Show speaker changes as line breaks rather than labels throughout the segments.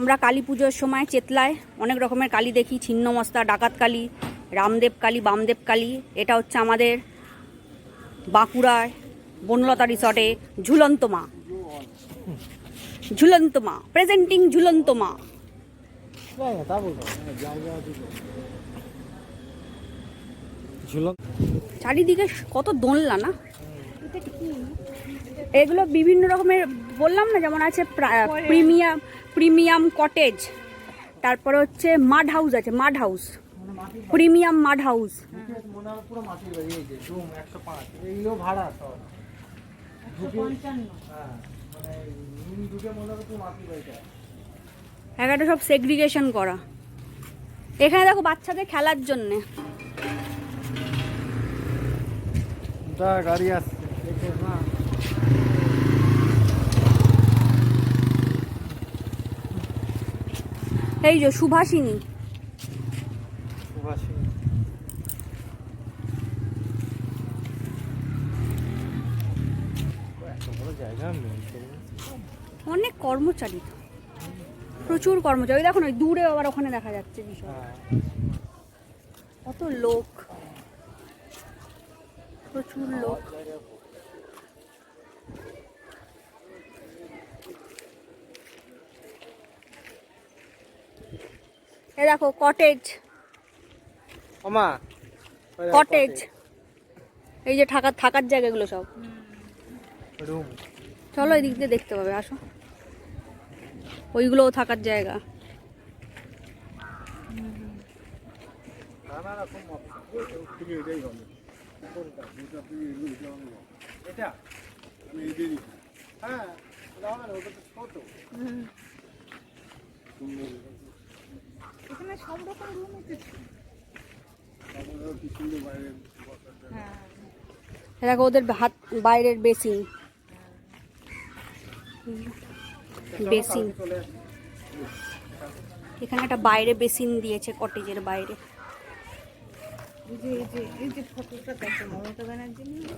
আমরা কালী পুজোর সময় চেতলায় অনেক রকমের কালী দেখি, ছিন্নমস্তা, ডাকাত কালী, রামদেব কালী, বামদেব কালী। এটা হচ্ছে আমাদের বাঁকুড়ায় বনলতা রিসর্টে ঝুলন্ত মা। ঝুলন্ত মা, প্রেজেন্টিং ঝুলন্ত মা। চারিদিকে কত দোলনা না। এগুলো বিভিন্ন রকমের বললাম না, যেমন আছে প্রিমিয়াম কটেজ, তারপরে হচ্ছে মাড হাউস আছে, মাড হাউস, প্রিমিয়াম মাড হাউস। একটা সব সেগ্রিগেশন করা। এখানে দেখো বাচ্চাদের খেলার জন্যে
গাড়ি আসছে।
এই যে সুভাষিনী, অনেক কর্মচারী, প্রচুর কর্মচারী। দেখো না দূরে আবার ওখানে দেখা যাচ্ছে বিষয়, কত লোক, প্রচুর লোক। এ দেখো কটেজ, কটেজ, এই যে থাকার জায়গাগুলো সব। চলো এদিক দিয়ে দেখতে পাবে, আসো। ওইগুলোও থাকার জায়গা। এখানে সব রকম রুম আছে। দেখো ওদের বাইরের বেসিন, বেসিন এখানে একটা বাইরে বেসিন দিয়েছে কটেজের বাইরে। এই যে ফটোটা দেখো মমতা ব্যানার্জি নিয়ে।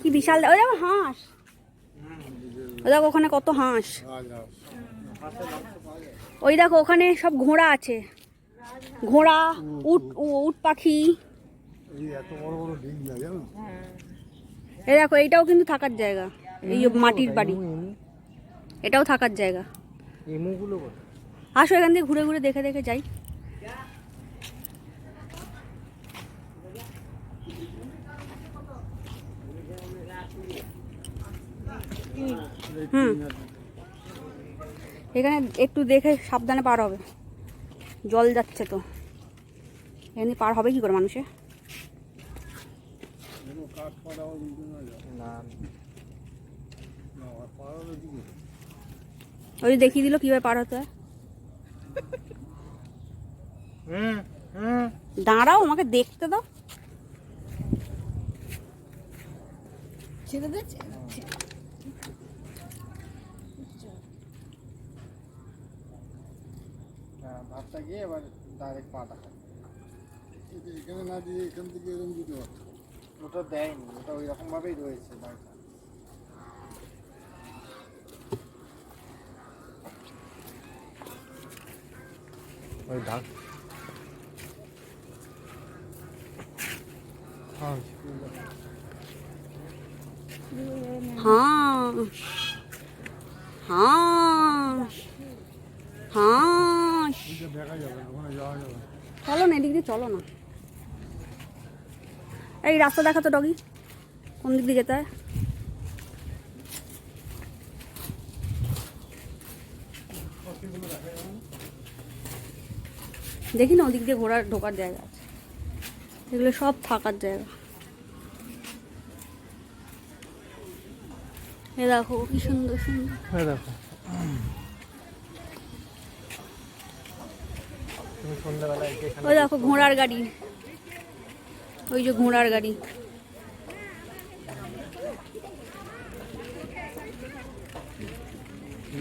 কি বিশাল, ওই দেখো হাঁস, ওই দেখো ওখানে কত হাঁস। ওই দেখো ওখানে সব ঘোড়া আছে, ঘোড়া, উট পাখি। এই দেখো এইটাও কিন্তু থাকার জায়গা, এই মাটির বাড়ি, এটাও থাকার জায়গা। আসো এখান থেকে ঘুরে ঘুরে দেখে দেখে যাই। এখানে একটু দেখে সাবধানে পার হবে, জল যাচ্ছে তো। এখানে পার হবে কি করে মানুষে? ওই দেখিয়ে দিল কিভাবে পার হতে হয়। দাঁড়াও, আমাকে দেখতে দাও।
ভাতটা গিয়ে এবার ডাইরেক্ট পাটা এখানে না দিয়ে এখান থেকে এরকম দিতে পারতো। ওটা দেয়নি, ওটা ওই রকম ভাবেই রয়েছে বাড়িটা। ওই ঢাক
হ্যাঁ হ্যাঁ হ্যাঁ,
দেখা যাবে, ওখানে যাওয়া যাবে।
চলো না এদিক দিয়ে, চলো না। এই রাস্তা দেখা তো ডগি, কোন দিক দিয়ে যেতে হয়? দেখি না ওদিক দিয়ে ঢোকার জায়গা আছে, এগুলো সব থাকার জায়গা। এ দেখো কি সুন্দর সুন্দর।
দেখো
ওই দেখো ঘোড়ার গাড়ি, ওই যে ঘোড়ার গাড়ি।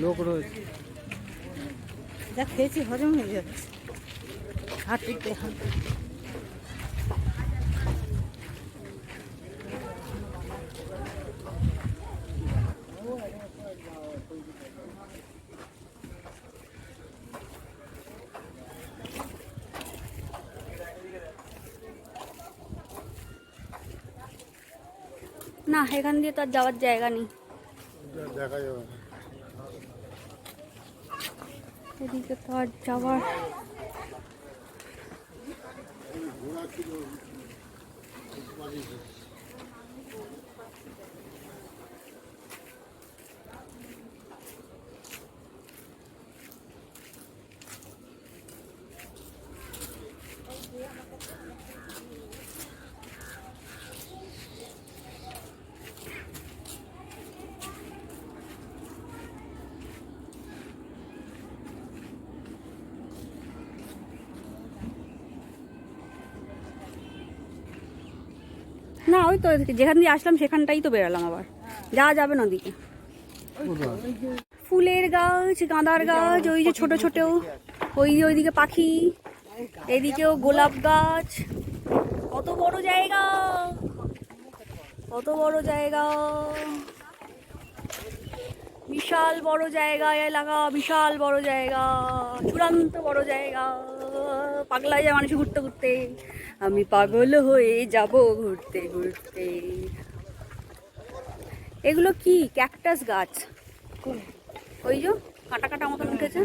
লোক রয়েছে।
যা খেয়েছি হজম হয়ে যাচ্ছে হাঁটুতে হাঁটু।
না, এখান দিয়ে তো আর যাওয়ার জায়গা নেই।
দেখা যাবে না।
এদিকে তো আর যাওয়ার না, ওই তো যেখান দিয়ে আসলাম সেখানটাই তো বেরালাম, আবার যাওয়া যাবে না ওদিকে। ফুলের গাছ, গাঁদার গাছ, ওই যে ছোট ছোট, ওইদিকে পাখি, এদিকেও গোলাপ গাছ। কত বড় জায়গা, কত বড় জায়গা, বিশাল বড় জায়গা এলাকা, বিশাল বড় জায়গা, চূড়ান্ত বড় জায়গা। পাগলা যায় মানুষ ঘুরতে ঘুরতে, আমি পাগল হয়ে যাব ঘুরতে ঘুরতে। এগুলো কি ক্যাকটাস গাছ, ওই যে কাটা কাটা মতন উঠেছে।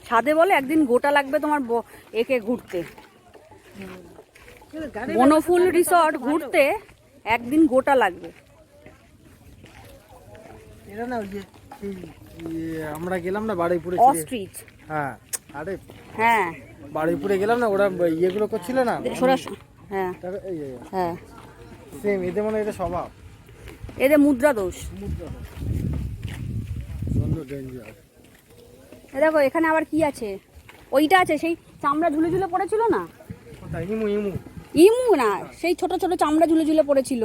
ছাদে বলে একদিন গোটা লাগবে তোমার একে ঘুরতে, বনফুল রিসর্ট ঘুরতে একদিন গোটা লাগবে।
এরা না ওই যে আমরা গেলাম না বারুইপুরে,
অস্ট্রিচ।
হ্যাঁ আরে
হ্যাঁ,
বারুইপুরে গেলাম না, ওরা ইয়েগুলো করছিল না।
হ্যাঁ
এই
হ্যাঁ,
সেম এদের মনে হয় এটা স্বভাব।
এদের মুদ্রা দোষ। দেখো এখানে আবার কি আছে, ওইটা আছে সেই চামড়া ঝুলে ঝুলে পড়েছিল না,
ইমু ইমু
ইমু না, সেই ছোট ছোট চামড়া ঝুলে ঝুলে পড়েছিল।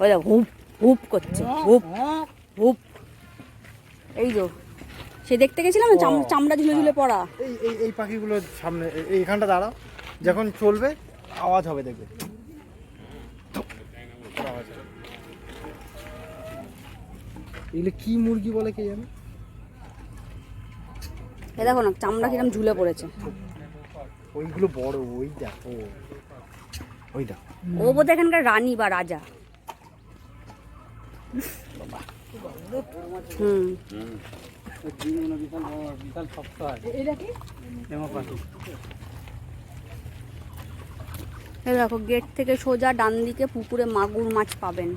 ওই দেখো হুপ হুপ করছে, হুপ হুপ। এই যে সে দেখতে গেছিলাম না, চামড়া ঝুলে ঝুলে পড়া।
এই এই এই পাখিগুলো সামনে এইখানটা দাঁড়াও, যখন চলবে আওয়াজ হবে দেখবে। এগুলো কি মুরগি বলে কে জানে।
এ দেখো না চামড়া কিরম ঝুলে পড়েছে।
ওইগুলো বড়, ওই দেখো ওই দেখো।
ও বোধহয় এখানকার রানী বা রাজা। হুম, এই দেখো গেট থেকে সোজা ডান দিকে পুকুরে মাগুর মাছ পাবেন।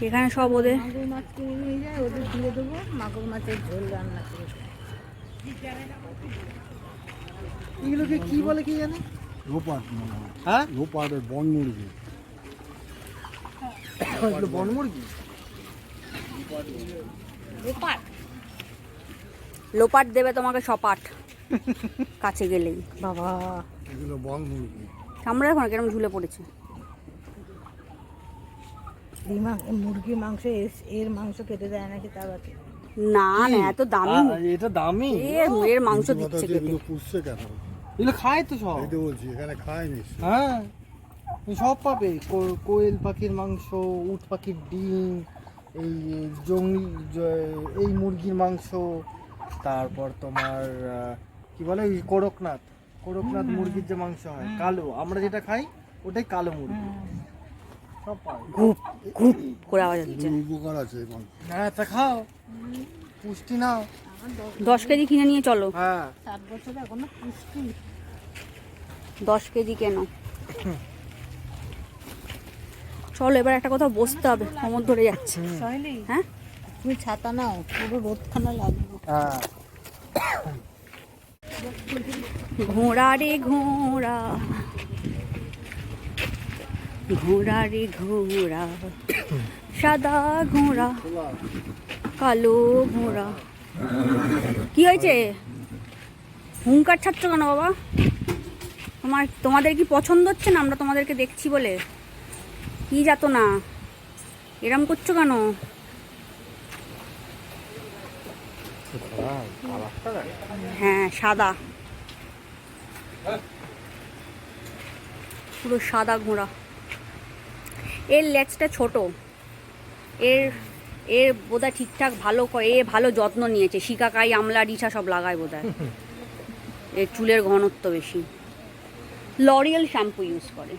এখানে সব ওদের
মাগুর মাছ কিনে নিয়ে যায়, ওদের দিয়ে দেবো, মাগুর মাছের ঝোল রান্না করে।
এগুলোকে কি বলে কি জানে।
লোপাট মনে হয়,
হ্যাঁ
লোপাটের বন মুরগি।
এগুলো বন মুরগি।
লোপাট দেবে তোমাকে সপাট কাছে গেলেই।
বাবা
এগুলো বন মুরগি।
চামড়া দেখো না কিরম ঝুলে পড়েছে।
মুরগির মাংস এর মাংস খেতে দেয় নাকি তা বাকি?
না না, এত দামি,
এটা দামি।
এর মাংস দিচ্ছে কেটে।
এগুলো পুষছে কেন?
এগুলো খায় তো সব।
এই তো বলছি এখানে খায়নি।
হ্যাঁ সব পাবে, কোয়েল পাখির মাংস, উট পাখির ডিম, এই এই মুরগির মাংস, তারপর তোমার কি বলে ওই করকনাথ মুরগির যে মাংস হয় কালো, আমরা যেটা খাই ওটাই কালো মুরগি, সব পাবে।
ঘুপ ঘুপ করে আওয়াজ হচ্ছে।
এগুলো উপকার আছে এই মাংস।
হ্যাঁ তা খাও, পুষ্টি নাও।
10 কেজি কিনে নিয়ে চলো।
হ্যাঁ
7 বছরে এখনো পুষ্টি।
10 কেজি কেন, চলো এবার একটা কথা বসতে হবে, সময় ধরে যাচ্ছে।
সহেলি,
হ্যাঁ
তুমি ছাতা নাও, পুরো রোদখানা লাগবে।
হ্যাঁ
ঘোড়া রে ঘোড়া, ঘোড়া রে ঘোড়া, সাদা ঘোড়া কালো ঘোড়া। কি হয়েছে, হুঙ্কার ছাড়ছো কেন বাবা? তোমাদের কি পছন্দ হচ্ছে না আমরা তোমাদেরকে দেখছি বলে? কি যাতো না, এরম করছো কেন? হ্যাঁ, সাদা, পুরো সাদা ঘোড়া। এর লেজটা ছোট, এর বোধহয় ঠিকঠাক ভালো যত্ন নিয়েছে। শিকাকাই, আমলা, রিছা সব লাগায় বোধহয়। এর চুলের ঘনত্ব বেশি। লরিয়াল শ্যাম্পু ইউজ করে।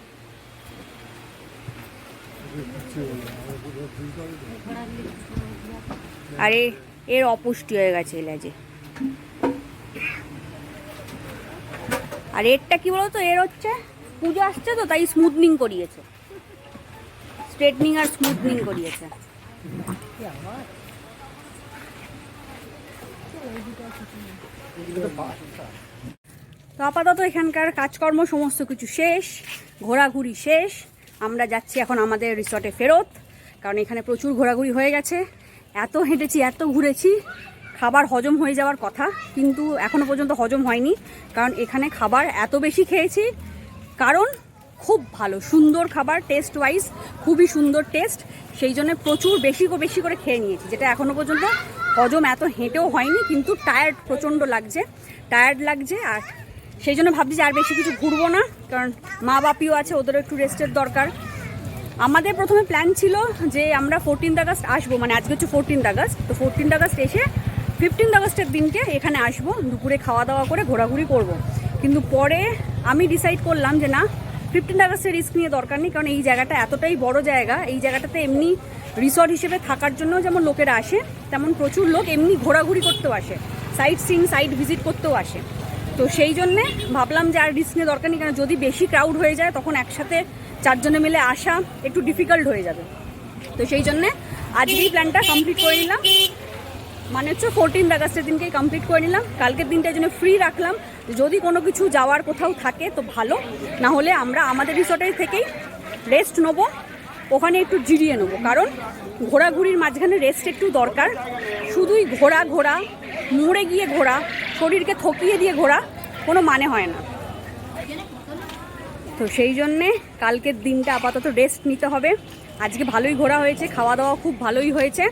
আরে এর অপুষ্টি হয়ে গেছে লেজে। আর এরটা কি বলতো, এর হচ্ছে পুজো আসছে তো, তাই স্মুথনিং করিয়েছে, স্ট্রেটনিং আর স্মুথনিং করিয়েছে। তো আপাতত এখানকার কাজকর্ম সমস্ত কিছু শেষ, ঘোরাঘুরি শেষ। আমরা যাচ্ছি এখন আমাদের রিসর্টে ফেরত, কারণ এখানে প্রচুর ঘোরাঘুরি হয়ে গেছে। এত হেঁটেছি, এত ঘুরেছি, খাবার হজম হয়ে যাওয়ার কথা, কিন্তু এখনো পর্যন্ত হজম হয়নি। কারণ এখানে খাবার এত বেশি খেয়েছি, কারণ খুব ভালো সুন্দর খাবার, টেস্ট ওয়াইজ খুবই সুন্দর টেস্ট। সেই জন্য প্রচুর বেশি করে খেয়ে নিয়েছি, যেটা এখনো পর্যন্ত হজম এত হেঁটেও হয়নি। কিন্তু প্রচণ্ড টায়ার্ড লাগছে। আর সেই জন্য ভাবছি যে আর বেশি কিছু ঘুরবো না, কারণ মা বাপিও আছে, ওদেরও একটু রেস্টের দরকার। আমাদের প্রথমে প্ল্যান ছিল যে আমরা 14 আগস্ট আসবো, মানে আজকে হচ্ছে 14 আগস্ট, তো 14 আগস্ট এসে 15 আগস্টের দিনকে এখানে আসবো, দুপুরে খাওয়া দাওয়া করে ঘোরাঘুরি করব। কিন্তু পরে আমি ডিসাইড করলাম যে না, 15 আগস্টের রিস্ক নিয়ে দরকার নেই, কারণ এই জায়গাটা এতটাই বড় জায়গা। এই জায়গাটাতে এমনি রিসর্ট হিসেবে থাকার জন্য যেমন লোকেরা আসে, তেমন প্রচুর লোক এমনি ঘোরাঘুরি করতেও আসে, সাইট ভিজিট করতেও আসে। তো সেই জন্যে ভাবলাম যে আর রিস্ক নিয়ে দরকার নেই, কারণ যদি বেশি ক্রাউড হয়ে যায় তখন একসাথে 4 জনে মিলে আসা একটু ডিফিকাল্ট হয়ে যাবে। তো সেই জন্যে আজকেই প্ল্যানটা কমপ্লিট করে নিলাম, মানে হচ্ছে 14 আগস্টের দিনকেই কমপ্লিট করে নিলাম। কালকের দিনটার জন্য ফ্রি রাখলাম, যদি কোনো কিছু যাওয়ার কোথাও থাকে তো ভালো, না হলে আমরা আমাদের রিসর্টের থেকেই রেস্ট নেবো, ওখানে একটু জিরিয়ে নেবো। কারণ ঘোরাঘুরির মাঝখানে রেস্ট একটু দরকার। শুধুই ঘোরা মরে গিয়ে ঘোরা, শরীরকে থকিয়ে দিয়ে ঘোরা, কোনো মানে হয় না। তো সেই জন্যে কালকের দিনটা আপাতত রেস্ট নিতে হবে। আজকে ভালোই ঘোরা হয়েছে, খাওয়া দাওয়া খুব ভালোই হয়েছে।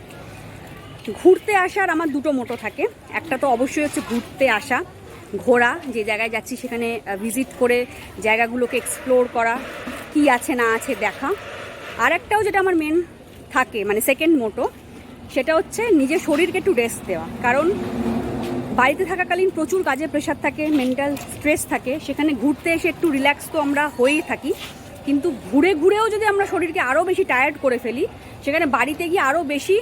ঘুরতে আসার আমার দুটো মোটো থাকে, একটা তো অবশ্যই হচ্ছে ঘুরতে আসা, ঘোরা, যে জায়গায় যাচ্ছি সেখানে ভিজিট করে জায়গাগুলোকে এক্সপ্লোর করা, কি আছে না আছে দেখা। আর একটাও যেটা আমার মেন থাকে, মানে সেকেন্ড মোটো, সেটা হচ্ছে নিজের শরীরকে একটু রেস্ট দেওয়া। কারণ বাড়িতে থাকাকালীন প্রচুর কাজের প্রেশার থাকে, মেন্টাল স্ট্রেস থাকে, সেখানে ঘুরতে এসে একটু রিল্যাক্স তো আমরা হয়েই থাকি, কিন্তু ঘুরেও যদি আমরা শরীরকে আরও বেশি টায়ার্ড করে ফেলি, সেখানে বাড়িতে গিয়ে আরও বেশি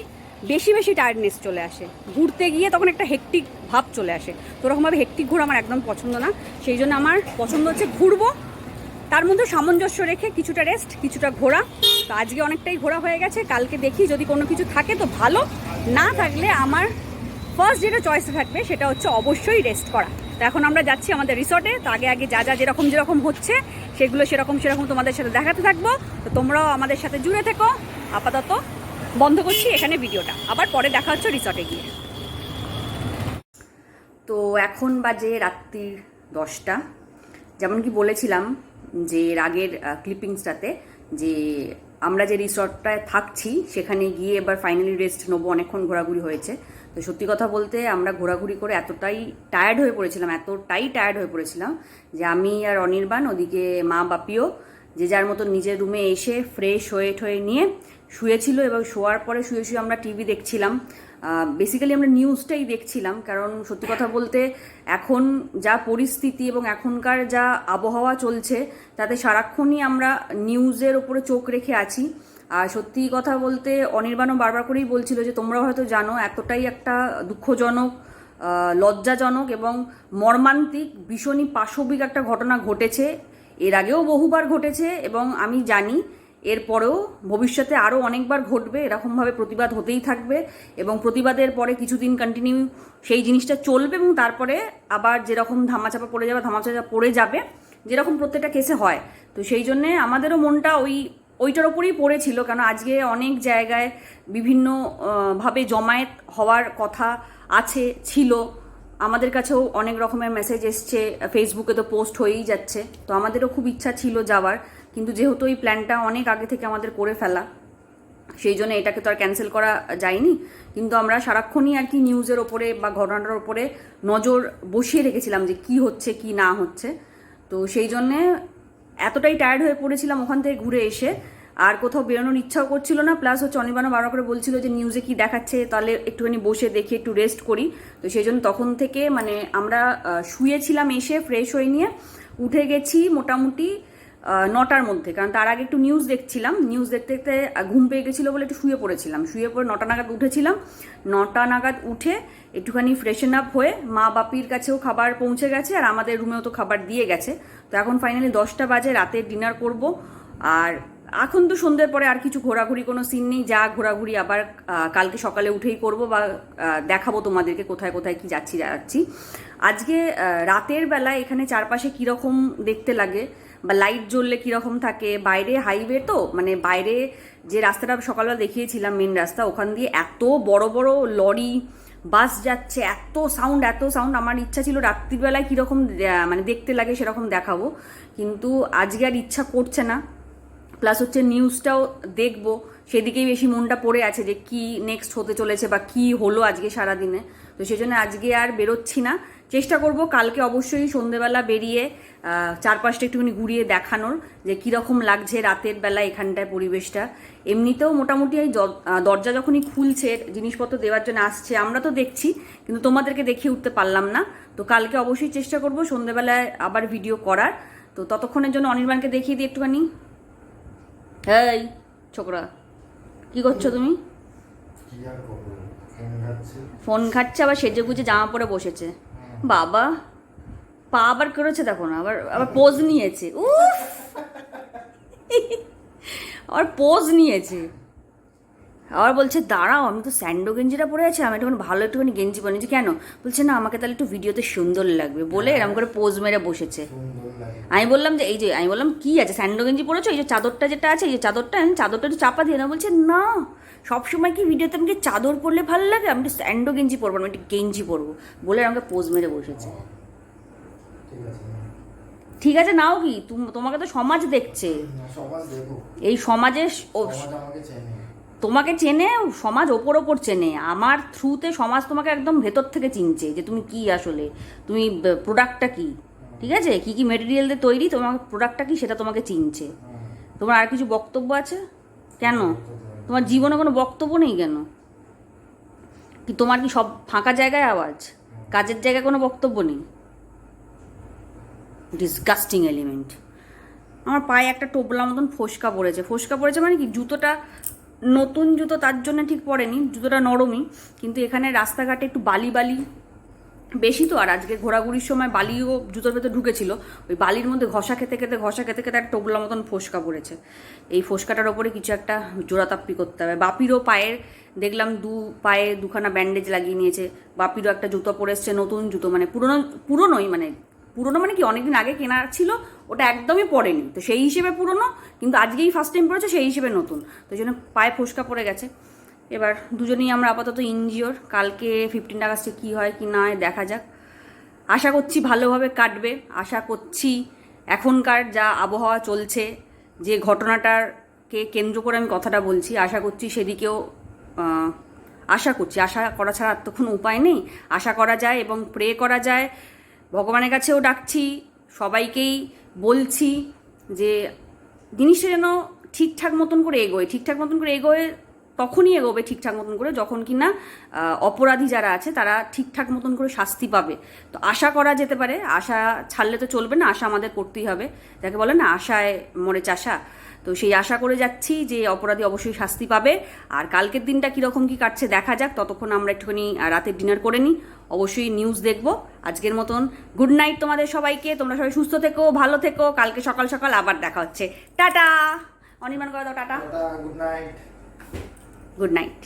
টায়ার্ডনেস চলে আসে। ঘুরতে গিয়ে তখন একটা হেকটিক ভাব চলে আসে। তো ওরকমভাবে হেকটিক ঘোরা আমার একদম পছন্দ না। সেই জন্য আমার পছন্দ হচ্ছে ঘুরবো, তার মধ্যে সামঞ্জস্য রেখে কিছুটা রেস্ট, কিছুটা ঘোরা। তো আজকে অনেকটাই ঘোরা হয়ে গেছে, কালকে দেখি যদি কোনো কিছু থাকে তো ভালো, না থাকলে আমার ফার্স্ট যেটা চয়েসে থাকবে সেটা হচ্ছে অবশ্যই রেস্ট করা। তো এখন আমরা যাচ্ছি আমাদের রিসর্টে। তো আগে যা যেরকম হচ্ছে সেগুলো সেরকম তোমাদের সাথে দেখাতে থাকবো। তো তোমরাও আমাদের সাথে জুড়ে থেকো। আপাতত বন্ধ করছি এখানে ভিডিওটা, আবার পরে দেখা হচ্ছে রিসর্টে গিয়ে। তো এখন বাজে রাত্রির 10টা। যেমন কি বলেছিলাম যে এর আগের ক্লিপিংসটাতে, যে আমরা যে রিসর্টটায় থাকছি সেখানে গিয়ে এবার ফাইনালি রেস্ট নেবো। অনেকক্ষণ ঘোরাঘুরি হয়েছে। তো সত্যি কথা বলতে আমরা ঘোরাঘুরি করে এতটাই টায়ার্ড হয়ে পড়েছিলাম যে আমি আর অনির্বাণ, ওদিকে মা বাপিও যে যার মতো নিজের রুমে এসে ফ্রেশ হয়ে নিয়ে শুয়েছিল। এবং শোয়ার পরে শুয়ে আমরা টিভি দেখছিলাম। বেসিক্যালি আমরা নিউজটাই দেখছিলাম, কারণ সত্যি কথা বলতে এখন যা পরিস্থিতি এবং এখনকার যা আবহাওয়া চলছে, তাতে সারাক্ষণই আমরা নিউজের ওপরে চোখ রেখে আছি। আর সত্যি কথা বলতে অনির্বাণও বারবার করেই বলছিল যে তোমরাও হয়তো জানো, এতটাই একটা দুঃখজনক, লজ্জাজনক এবং মর্মান্তিক, ভীষণই পাশবিক একটা ঘটনা ঘটেছে। এর আগেও বহুবার ঘটেছে এবং আমি জানি এরপরেও ভবিষ্যতে আরও অনেকবার ঘটবে। এরকমভাবে প্রতিবাদ হতেই থাকবে এবং প্রতিবাদের পরে কিছুদিন কন্টিনিউ সেই জিনিসটা চলবে এবং তারপরে আবার যেরকম ধামাচাপা পড়ে যাবে যেরকম প্রত্যেকটা কেসে হয়। তো সেই জন্যে আমাদেরও মনটা ওইটার ওপরেই পড়েছিল, কারণ আজকে অনেক জায়গায় বিভিন্ন ভাবে জমায়েত হওয়ার কথা ছিল। আমাদের কাছেও অনেক রকমের মেসেজ এসছে, ফেসবুকে তো পোস্ট হয়েই যাচ্ছে। তো আমাদেরও খুব ইচ্ছা ছিল যাওয়ার, কিন্তু যেহেতু এই প্ল্যানটা অনেক আগে থেকে আমাদের করে ফেলা, সেই জন্য এটাকে তো আর ক্যান্সেল করা যায়নি। কিন্তু আমরা সারাক্ষণই আর কি নিউজের ওপরে বা ঘটনাটার ওপরে নজর বসিয়ে রেখেছিলাম যে কি হচ্ছে কি না হচ্ছে। তো সেই জন্যে এতটাই টায়ার্ড হয়ে পড়েছিলাম ওখান থেকে ঘুরে এসে, আর কোথাও বেরোনোর ইচ্ছাও করছিল না। প্লাস হচ্ছে অনির্বাণও বারবার করে বলছিল যে নিউজে কি দেখাচ্ছে, তাহলে একটুখানি বসে দেখে একটু রেস্ট করি। তো সেই জন্য তখন থেকে মানে আমরা শুয়েছিলাম, এসে ফ্রেশ হয়ে নিয়ে উঠে গেছি মোটামুটি 9টার মধ্যে, কারণ তার আগে একটু নিউজ দেখছিলাম। নিউজ দেখতে দেখতে ঘুম পেয়ে গেছিলো বলে একটু শুয়ে পড়েছিলাম। শুয়ে পড়ে 9টা নাগাদ উঠেছিলাম। 9টা নাগাদ উঠে একটুখানি ফ্রেশন আপ হয়ে মা বাপির কাছেও খাবার পৌঁছে গেছে, আর আমাদের রুমেও তো খাবার দিয়ে গেছে। তো এখন ফাইনালি 10টা বাজে, রাতের ডিনার করব। আর এখন তো সন্ধ্যের পরে আর কিছু ঘোরাঘুরি কোনো সিন নেই, যা ঘোরাঘুরি আবার কালকে সকালে উঠেই করব, বা দেখাবো তোমাদেরকে কোথায় কোথায় কি যাচ্ছি। আজকে রাতের বেলায় এখানে চারপাশে কীরকম দেখতে লাগে বা লাইট জ্বললে কীরকম থাকে, বাইরে হাইওয়ে তো, মানে বাইরে যে রাস্তাটা সকালবেলা দেখিয়েছিলাম মেন রাস্তা, ওখান দিয়ে এত বড় বড় লরি বাস যাচ্ছে, এত সাউন্ড। আমার ইচ্ছা ছিল রাত্রিবেলায় কীরকম মানে দেখতে লাগে সেরকম দেখাবো, কিন্তু আজকে আর ইচ্ছা করছে না। প্লাস হচ্ছে নিউজটাও দেখবো, সেদিকেই বেশি মনটা পড়ে আছে যে কি নেক্সট হতে চলেছে বা কি হলো আজকে সারাদিনে। তো সেই জন্য আজকে আর বেরোচ্ছি না। চেষ্টা করব কালকে অবশ্যই সন্ধেবেলা বেরিয়ে চারপাশটা একটুখানি ঘুরিয়ে দেখানোর, যে কীরকম লাগছে রাতের বেলা এখানটায় পরিবেশটা। এমনিতেও মোটামুটি এই দরজা যখনই খুলছে জিনিসপত্র দেওয়ার জন্য আসছে, আমরা তো দেখছি, কিন্তু তোমাদেরকে দেখিয়ে উঠতে পারলাম না। তো কালকে অবশ্যই চেষ্টা করব সন্ধেবেলায় আবার ভিডিও করার। তো ততক্ষণের জন্য অনির্বাণকে দেখিয়ে দিই একটুখানি। এই ছোকরা, কি করছো তুমি? ফোন ঘাটছে, আবার সেজে গুজে জামা পরে বসেছে। বাবা, পা আবার করেছে দেখো না, আবার পোজ নিয়েছে। উফ, আবার পোজ নিয়েছে। আবার বলছে দাঁড়াও, আমি তো স্যান্ডো গেঞ্জিটা পরে আছি, আমি একটুখানি ভালো একটুখানি গেঞ্জি পরে নিয়েছি। কেন? বলছে না, আমাকে তাহলে একটু ভিডিওতে সুন্দর লাগবে বলে এরকম করে পোজ মেরে বসেছে। আমি বললাম যে এই যে, আমি বললাম কি আছে, স্যান্ডো গেঞ্জি পরেছো, এই যে চাদরটা যেটা আছে, এই যে চাদরটা একটু চাপা দিয়ে না। বলছে না, সবসময় কি ভিডিওতে আমাকে চাদর পরলে ভালো লাগে, আমি একটু স্যান্ডো গেঞ্জি পরবো, আমি একটু গেঞ্জি পরবো বলে আমাকে পোজ মেরে বসেছে। ঠিক আছে নাও, কি তোমাকে তো সমাজ দেখছে, এই সমাজে তোমাকে চেনে, সমাজ ওপর চেনে। আমার থ্রুতে সমাজ তোমাকে একদম ভেতর থেকে চিনছে যে তুমি কি, আসলে তুমি প্রোডাক্টটা কি, ঠিক আছে, কি কি মেটেরিয়াল দিয়ে তৈরি, তোমার প্রোডাক্টটা কি সেটা তোমাকে চিনছে। তোমার আর কিছু বক্তব্য আছে? কেন তোমার জীবনে কোনো বক্তব্য নেই? কেন কি তোমার কি সব ফাঁকা জায়গায় আওয়াজ, কাজের জায়গায় কোনো বক্তব্য নেই? Disgusting element. আমার পায়ে একটা টোপলা মতন ফোসকা পড়েছে মানে কি, জুতোটা নতুন জুতো তার জন্য ঠিক পড়েনি, জুতোটা নরমই, কিন্তু এখানে রাস্তাঘাটে একটু বালি বেশি তো, আর আজকে ঘোরাঘুরির সময় বালিও জুতোর ভেতর ঢুকেছিল। ওই বালির মধ্যে ঘষা খেতে একটা টোপলা মতন ফোসকা পড়েছে। এই ফোসকাটার ওপরে কিছু একটা জোড়াতাপ্পি করতে হবে। বাপিরও পায়ের দেখলাম পায়ে দুখানা ব্যান্ডেজ লাগিয়ে নিয়েছে। বাপিরও একটা জুতো পরে এসছে, নতুন জুতো, মানে পুরনোই, মানে পুরনো মানে কি অনেকদিন আগে কেনা ছিল, ওটা একদমই পড়েনি, তো সেই হিসেবে পুরনো, কিন্তু আজকেই ফার্স্ট টাইম পড়েছে সেই হিসেবে নতুন, তো এই জন্য পায়ে ফোসকা পড়ে গেছে। এবার দুজনেই আমরা আপাতত ইনজিওর। কালকে 15 আগস্টে কী হয় কি না হয় দেখা যাক। আশা করছি ভালোভাবে কাটবে। আশা করছি এখনকার যা আবহাওয়া চলছে, যে ঘটনাটাকে কেন্দ্র করে আমি কথাটা বলছি, আশা করছি সেদিকেও আশা করা ছাড়া আর তো কোনো উপায় নেই। আশা করা যায় এবং প্রে করা যায়, ভগবানের কাছেও ডাকছি, সবাইকেই বলছি যে জিনিসটা যেন ঠিকঠাক মতন করে এগোয়। তখনই এগোবে ঠিকঠাক মতন করে যখন কি না অপরাধী যারা আছে তারা ঠিকঠাক মতন করে শাস্তি পাবে। তো আশা করা যেতে পারে, আশা ছাড়লে তো চলবে না, আশা আমাদের করতেই হবে, যাকে বলে না আশায় মরে চাষা। তো সেই আশা করে যাচ্ছি যে অপরাধী অবশ্যই শাস্তি পাবে। আর কালকের দিনটা কীরকম কী কাটছে দেখা যাক। ততক্ষণ আমরা একটুখানি রাতের ডিনার করে নিই, অবশ্যই নিউজ দেখবো। আজকের মতন গুড নাইট তোমাদের সবাইকে। তোমরা সবাই সুস্থ থেকো, ভালো থেকো। কালকে সকাল সকাল আবার দেখা হচ্ছে। টাটা। অনির্বাণ করে দাও tata.
Good night.
Good night.